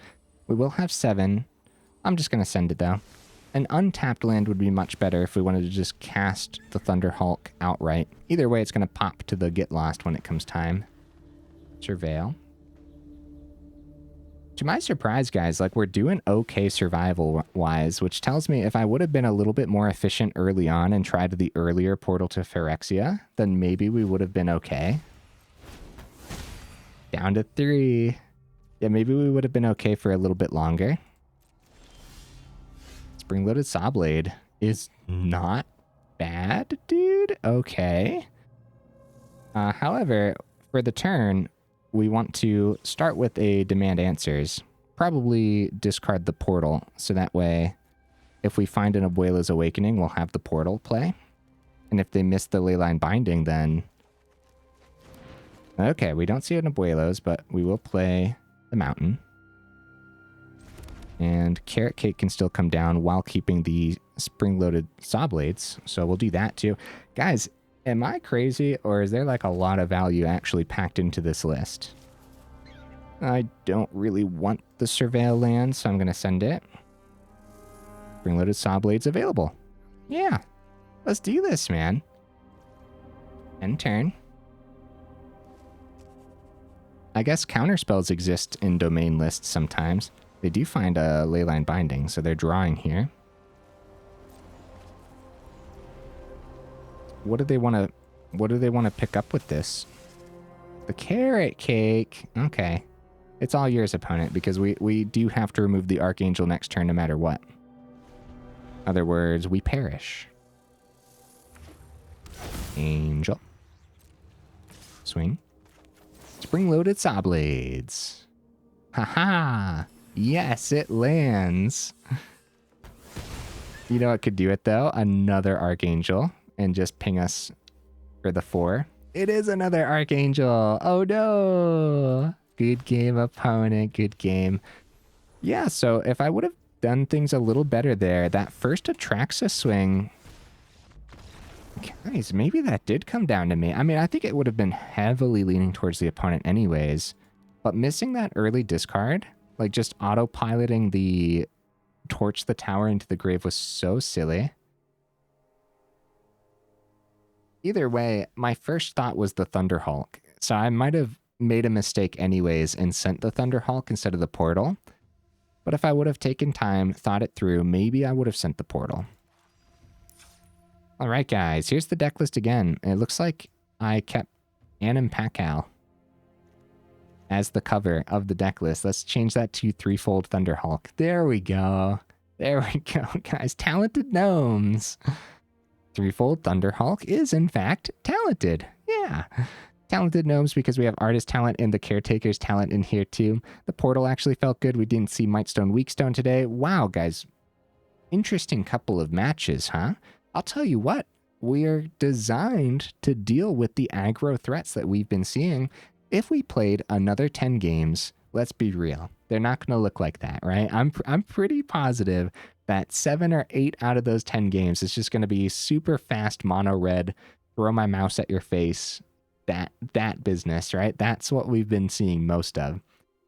We will have 7. I'm just going to send it, though. An untapped land would be much better if we wanted to just cast the Thunderhulk outright. Either way, it's going to pop to the Get Lost when it comes time. Surveil. To my surprise, guys, like, we're doing okay survival-wise, which tells me if I would have been a little bit more efficient early on and tried the earlier portal to Phyrexia, then maybe we would have been okay. Down to 3. Yeah, maybe we would have been okay for a little bit longer. Spring-Loaded Sawblade is not bad, dude. Okay. However, for the turn, we want to start with a Demand Answers. Probably discard the portal, so that way, if we find an Abuelo's Awakening, we'll have the portal play. And if they miss the Leyline Binding, then... Okay, we don't see an Abuelo's, but we will play the Mountain. And Carrot Cake can still come down while keeping the Spring-Loaded Sawblades, so we'll do that too. Guys, am I crazy, or is there like a lot of value actually packed into this list? I don't really want the Surveil land, so I'm going to send it. Spring-Loaded Sawblades available. Yeah, let's do this, man. End turn. I guess counterspells exist in domain lists sometimes. They do find a Leyline Binding, so they're drawing here. What do they want to pick up with this? The Carrot Cake. Okay. It's all yours, opponent, because we do have to remove the Archangel next turn no matter what. In other words, we perish. Angel. Swing. Spring-Loaded Sawblades. Haha. Yes, it lands. You know what could do it, though? Another Archangel. And just ping us for the 4. It is another Archangel. Oh, no. Good game, opponent. Good game. Yeah, so if I would have done things a little better there, that first Atraxa swing... Guys, maybe that did come down to me. I mean, I think it would have been heavily leaning towards the opponent anyways. But missing that early discard, like just autopiloting the Torch the Tower into the grave was so silly. Either way, my first thought was the Thunderhulk. So I might have made a mistake anyways and sent the Thunderhulk instead of the portal. But if I would have taken time, thought it through, maybe I would have sent the portal. All right, guys, here's the deck list again. It looks like I kept Anim Pakal as the cover of the deck list. Let's change that to Threefold Thunderhulk. There we go. There we go, guys. Talented gnomes. Threefold Thunderhulk is, in fact, talented. Yeah. Talented gnomes because we have artist talent and the Caretaker's talent in here, too. The portal actually felt good. We didn't see Mightstone Weakstone today. Wow, guys. Interesting couple of matches, huh? I'll tell you what, we are designed to deal with the aggro threats that we've been seeing. If we played another 10 games, let's be real, they're not going to look like that, right? I'm pretty positive that 7 or 8 out of those 10 games is just going to be super fast mono red, throw my mouse at your face, that business, right? That's what we've been seeing most of.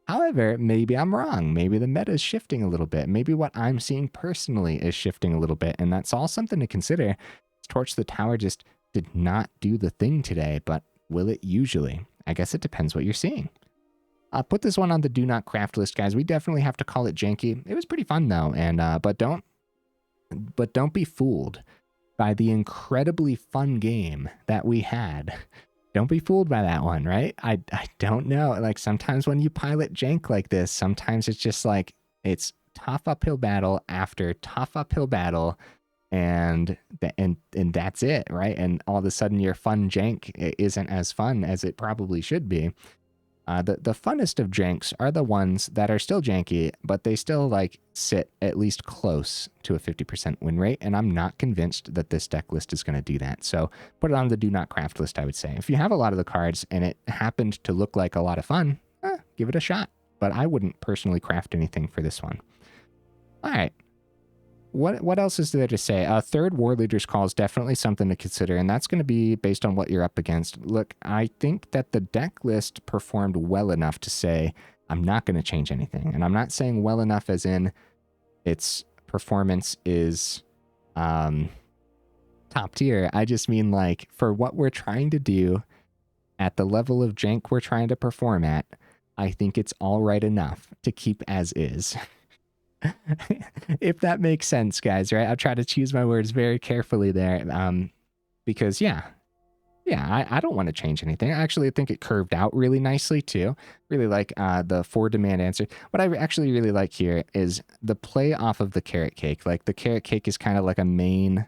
However, maybe I'm wrong. Maybe the meta is shifting a little bit. Maybe what I'm seeing personally is shifting a little bit, and that's all something to consider. Torch the Tower just did not do the thing today, but will it usually? I guess it depends what you're seeing. I'll put this one on the do not craft list, guys. We definitely have to call it janky. It was pretty fun though, and but don't be fooled by the incredibly fun game that we had. Don't be fooled by that one, right? I don't know. Like sometimes when you pilot jank like this, sometimes it's just like it's tough uphill battle after tough uphill battle, and that's it, right? And all of a sudden your fun jank isn't as fun as it probably should be. The funnest of janks are the ones that are still janky, but they still like sit at least close to a 50% win rate, and I'm not convinced that this deck list is going to do that. So put it on the do not craft list, I would say. If you have a lot of the cards and it happened to look like a lot of fun, give it a shot. But I wouldn't personally craft anything for this one. All right. What else is there to say? Third Warleader's Call is definitely something to consider, and that's going to be based on what you're up against. Look, I think that the deck list performed well enough to say I'm not going to change anything. And I'm not saying well enough as in its performance is top tier. I just mean like for what we're trying to do at the level of jank we're trying to perform at, I think it's all right enough to keep as is. If that makes sense, guys, right? I'll try to choose my words very carefully there, because yeah, Yeah, I don't want to change anything. I actually think it curved out really nicely too. Really like the 4 demand answer. What I actually really like here is the play off of the carrot cake. Like the carrot cake is kind of like a main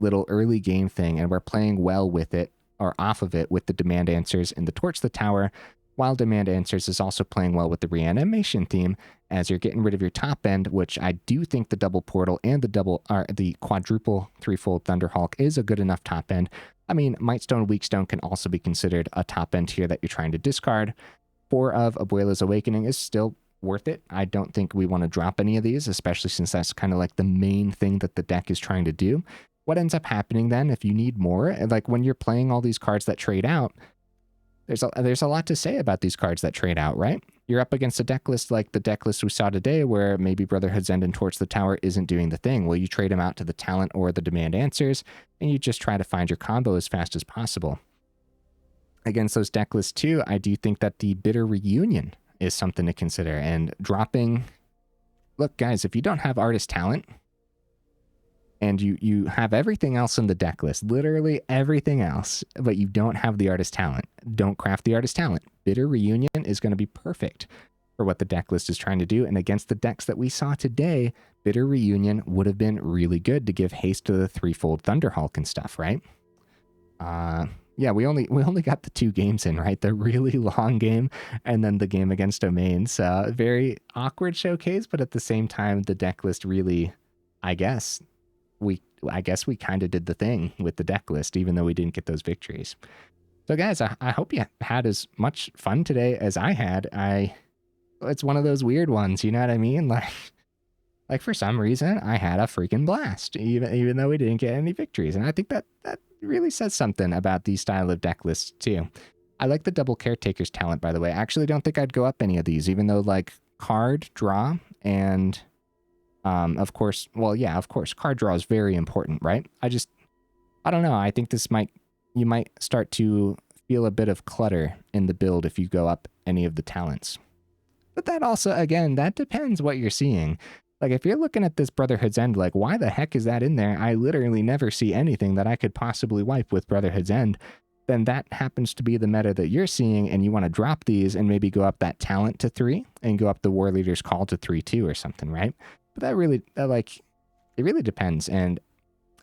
little early game thing, and we're playing well with it or off of it with the demand answers and the torch the tower, while demand answers is also playing well with the reanimation theme as you're getting rid of your top end, which I do think the double portal and the quadruple threefold Thunderhulk is a good enough top end. I mean, Mightstone and Weakstone can also be considered a top end here that you're trying to discard. 4 of Abuelo's Awakening is still worth it. I don't think we want to drop any of these, especially since that's kind of like the main thing that the deck is trying to do. What ends up happening then, if you need more, like when you're playing all these cards that trade out, there's a lot to say about these cards that trade out, right? You're up against a deck list like the deck list we saw today where maybe Brotherhood's End and Torch the Tower isn't doing the thing. Well, you trade them out to the talent or the demand answers, and you just try to find your combo as fast as possible. Against those deck lists too, I do think that the Bitter Reunion is something to consider. And dropping... Look, guys, if you don't have Artist Talent, and you have everything else in the deck list, literally everything else, but you don't have the Artist Talent, don't craft the Artist Talent. Bitter Reunion is going to be perfect for what the deck list is trying to do, and against the decks that we saw today, Bitter Reunion would have been really good to give haste to the Threefold Thunderhulk and stuff, right? Yeah, we only got the 2 games in, right? The really long game and then the game against Domains. Very awkward showcase, but at the same time, the deck list really, I guess we kind of did the thing with the deck list, even though we didn't get those victories. So guys, I hope you had as much fun today as I had. It's one of those weird ones, you know what I mean? Like for some reason, I had a freaking blast, even though we didn't get any victories. And I think that really says something about these style of deck lists too. I like the double Caretaker's talent, by the way. I actually don't think I'd go up any of these, even though like card draw and of course, well, yeah, of course, card draw is very important, right? I don't know. I think you might start to feel a bit of clutter in the build if you go up any of the talents. But that also, again, that depends what you're seeing. Like if you're looking at this Brotherhood's End, like why the heck is that in there? I literally never see anything that I could possibly wipe with Brotherhood's End. Then that happens to be the meta that you're seeing, and you want to drop these and maybe go up that talent to 3 and go up the Warleader's Call to 3/2 or something, right? But it really depends. And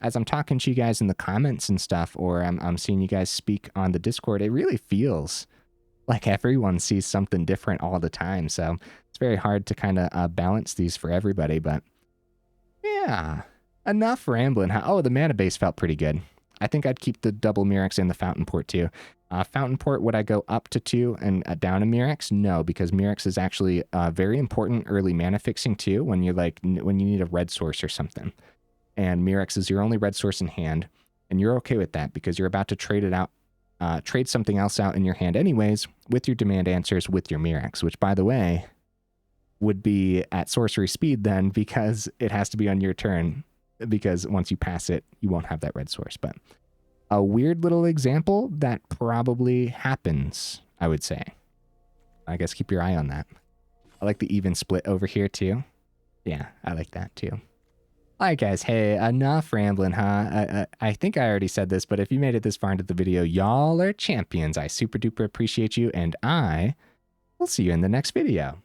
as I'm talking to you guys in the comments and stuff, or I'm seeing you guys speak on the Discord, it really feels like everyone sees something different all the time. So it's very hard to kind of balance these for everybody. But yeah, enough rambling. Oh, the mana base felt pretty good. I think I'd keep the double Mirrex and the Fountainport too. Fountainport, would I go up to 2 and down a Mirrex? No, because Mirrex is actually very important early mana fixing too when you need a red source or something. And Mirrex is your only red source in hand, and you're okay with that because you're about to trade it out, trade something else out in your hand anyways with your demand answers with your Mirrex, which by the way would be at sorcery speed then because it has to be on your turn, because once you pass it, you won't have that red source. But a weird little example that probably happens, I would say. I guess keep your eye on that. I like the even split over here too. Yeah, I like that too. All right, guys. Hey, enough rambling, huh? I think I already said this, but if you made it this far into the video, y'all are champions. I super duper appreciate you, and I will see you in the next video.